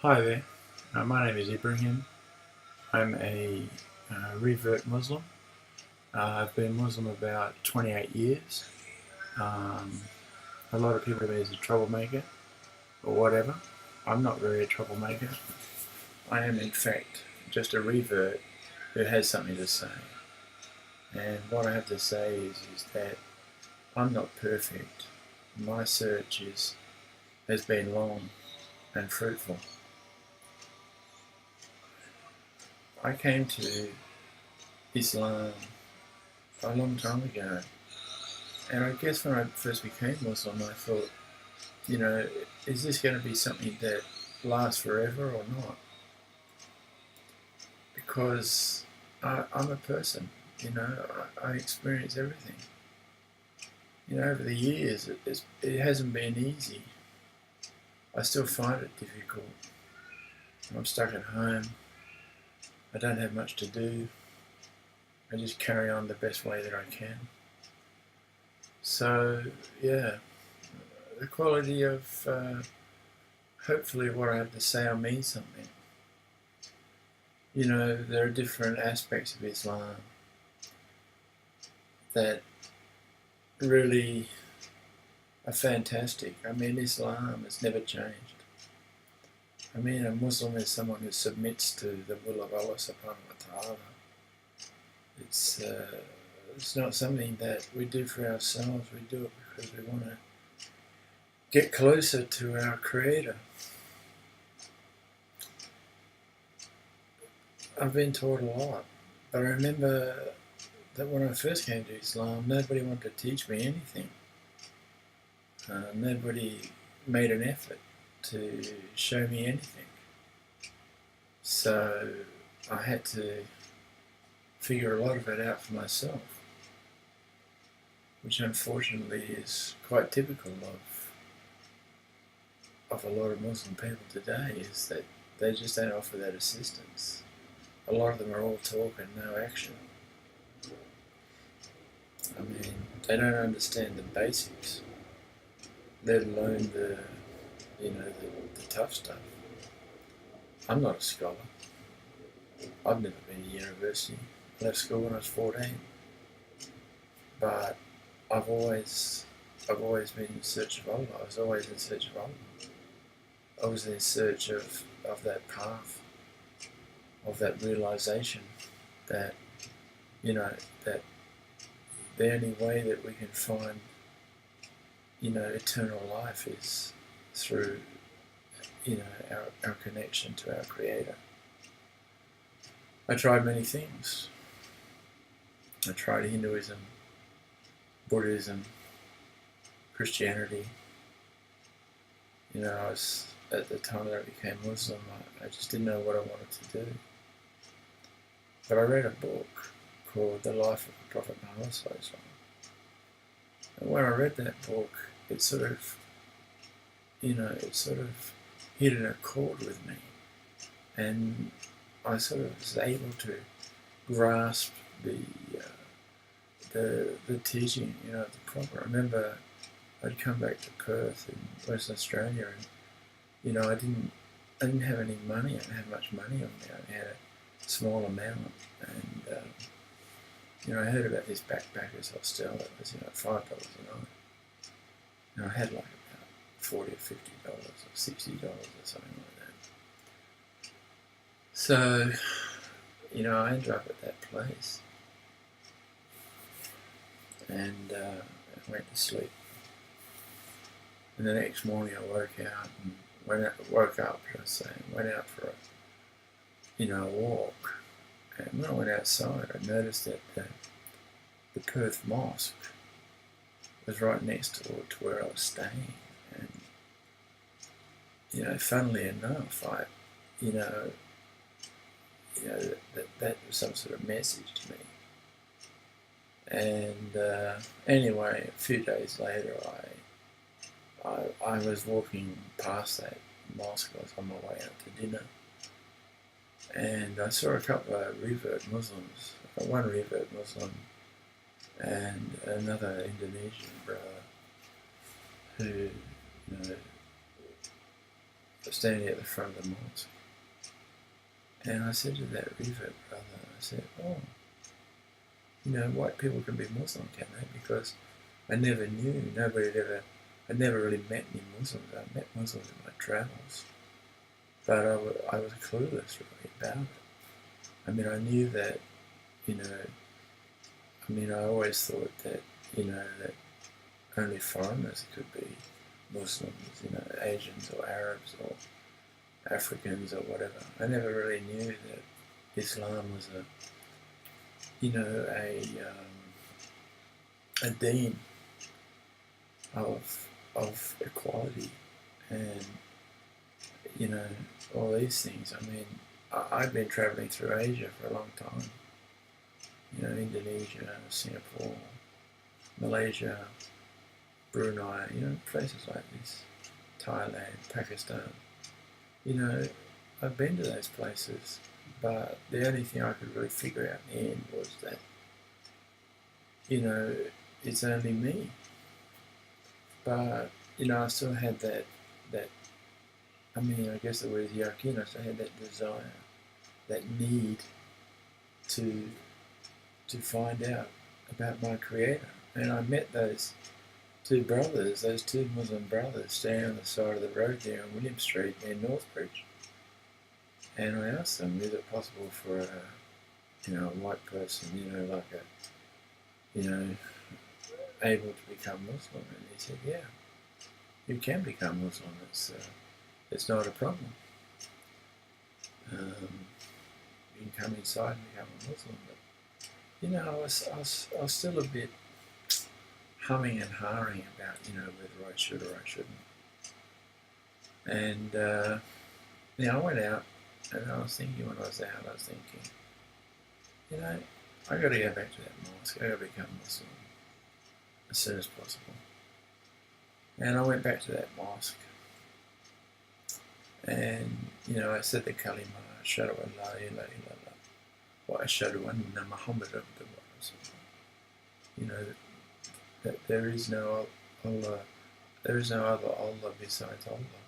Hi there, my name is Ibrahim. I'm a revert Muslim. I've been Muslim about 28 years. Um, a lot of people think me as a troublemaker or whatever. I'm not really a troublemaker. I am, in fact, just a revert who has something to say. And what I have to say is that I'm not perfect. My search has been long and fruitful. I came to Islam a long time ago. And I guess when I first became Muslim, I thought, is this going to be something that lasts forever or not? Because I'm a person, I experience everything. Over the years, it hasn't been easy. I still find it difficult. I'm stuck at home. I don't have much to do. I just carry on the best way that I can. So, yeah, the quality of hopefully what I have to say will mean something. There are different aspects of Islam that really are fantastic. I mean, Islam has never changed. I mean, a Muslim is someone who submits to the will of Allah subhanahu wa ta'ala. It's, it's not something that we do for ourselves. We do it because we want to get closer to our Creator. I've been taught a lot, but I remember that when I first came to Islam, nobody wanted to teach me anything. Nobody made an effort to show me anything. So I had to figure a lot of it out for myself, which unfortunately is quite typical of a lot of Muslim people today, is that they just don't offer that assistance. A lot of them are all talk and no action. I mean, they don't understand the basics, let alone the tough stuff. I'm not a scholar. I've never been to university. I left school when I was 14. But I've always been in search of Allah. I was always in search of Allah. I was in search of that path, of that realization that, that the only way that we can find, eternal life is through, our connection to our Creator. I tried many things. I tried Hinduism, Buddhism, Christianity. I was, at the time that I became Muslim, I just didn't know what I wanted to do. But I read a book called The Life of the Prophet Muhammad. And when I read that book, it sort of hit an accord with me. And I sort of was able to grasp the teaching, the Prophet. I remember I'd come back to Perth in Western Australia, and I didn't have any money. I didn't have much money on me. I had a small amount, and I heard about this backpackers hostel that was $5 a night, and I had like about $40 or $50 or $60 or something like that. So, I ended up at that place, and I went to sleep. And the next morning I woke up, went out for a walk. And when I went outside, I noticed that the Perth Mosque was right next door to where I was staying. And, funnily enough, that was some sort of message to me. And anyway, a few days later, I was walking past that mosque. I was on my way out to dinner, and I saw a couple of revert Muslims, one revert Muslim and another Indonesian brother who, standing at the front of the mosque. And I said to that revert brother, I said, oh, white people can be Muslim, can they? Because I never knew, I never really met any Muslims. I met Muslims in my travels, but I was clueless really about it. I mean, I knew that, I always thought that, that only foreigners could be Muslims, Asians or Arabs or Africans or whatever. I never really knew that Islam was a deen of equality and all these things. I mean, I've been travelling through Asia for a long time. Indonesia, Singapore, Malaysia, Brunei, places like this, Thailand, Pakistan. I've been to those places, but the only thing I could really figure out in the end was that, it's only me. But, I still had that I guess the word is yakin. I still had that desire, that need to find out about my Creator. And I met those two Muslim brothers, standing on the side of the road there on William Street near Northbridge. And I asked them, is it possible for a white person, able to become Muslim? And he said, yeah, you can become Muslim. It's not a problem. You can come inside and become a Muslim. But, I was still a bit humming and hawing about, whether I should or I shouldn't. And, I went out and I was thinking when I was out, I got to go back to that mosque. I got to become Muslim as soon as possible. And I went back to that mosque. And, I said the kalima, Ashhadu an la ilaha illallah wa ashhadu anna Muhammadan Rasulullah. That there is no Allah, there is no other Allah besides Allah.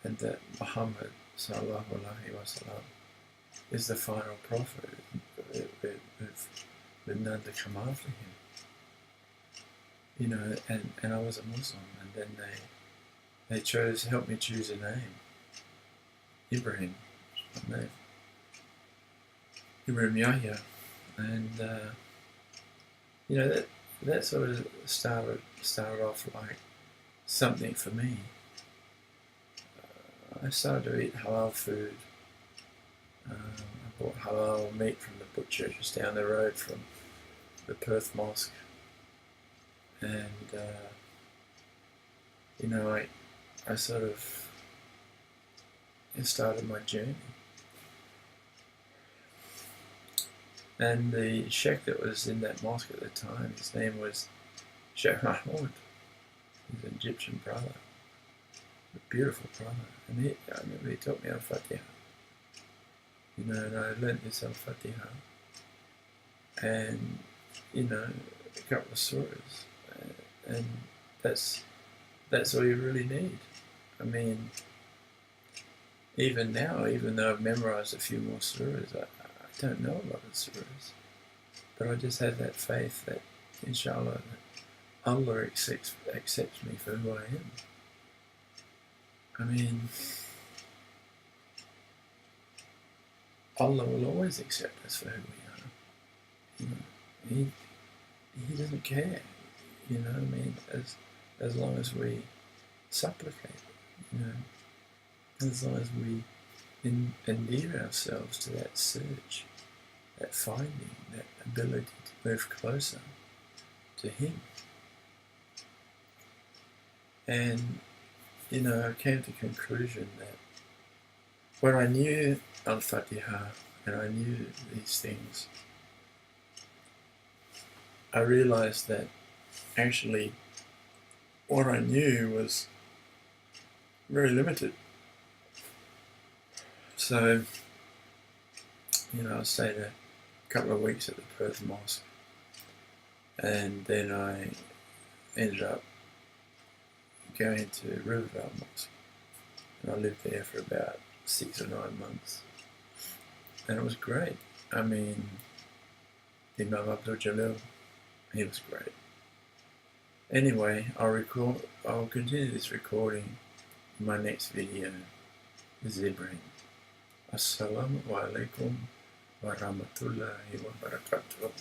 And that Muhammad sallallahu alaihi wasallam is the final prophet with none to come after him. And I was a Muslim, and then they helped me choose a name. Ibrahim, my name. Ibrahim Yahya. And that sort of started off like something for me. I started to eat halal food. I bought halal meat from the butcher just down the road from the Perth Mosque. And, I sort of started my journey. And the sheikh that was in that mosque at the time, his name was Sheikh Mahmoud. He's an Egyptian brother, a beautiful brother. And I remember he taught me Al-Fatiha. And I learnt this Al-Fatiha. And, a couple of surahs. And that's all you really need. I mean, even now, even though I've memorised a few more surahs, I don't know a lot of surahs. But I just have that faith that, inshallah, that Allah accepts me for who I am. I mean, Allah will always accept us for who we are. He doesn't care. As long as we supplicate, as long as we endear ourselves to that search, that finding, that ability to move closer to Him. And, I came to the conclusion that when I knew Al-Fatiha and I knew these things, I realized that actually what I knew was very limited. So, I stayed a couple of weeks at the Perth Mosque, and then I ended up going to Rivervale Mosque. And I lived there for about 6 or 9 months. And it was great. I mean, Imam Abdul Jalil, he was great. Anyway, I'll continue this recording in my next video. This is Ibrahim. Assalamu alaikum wa rahmatullahi wa barakatuh.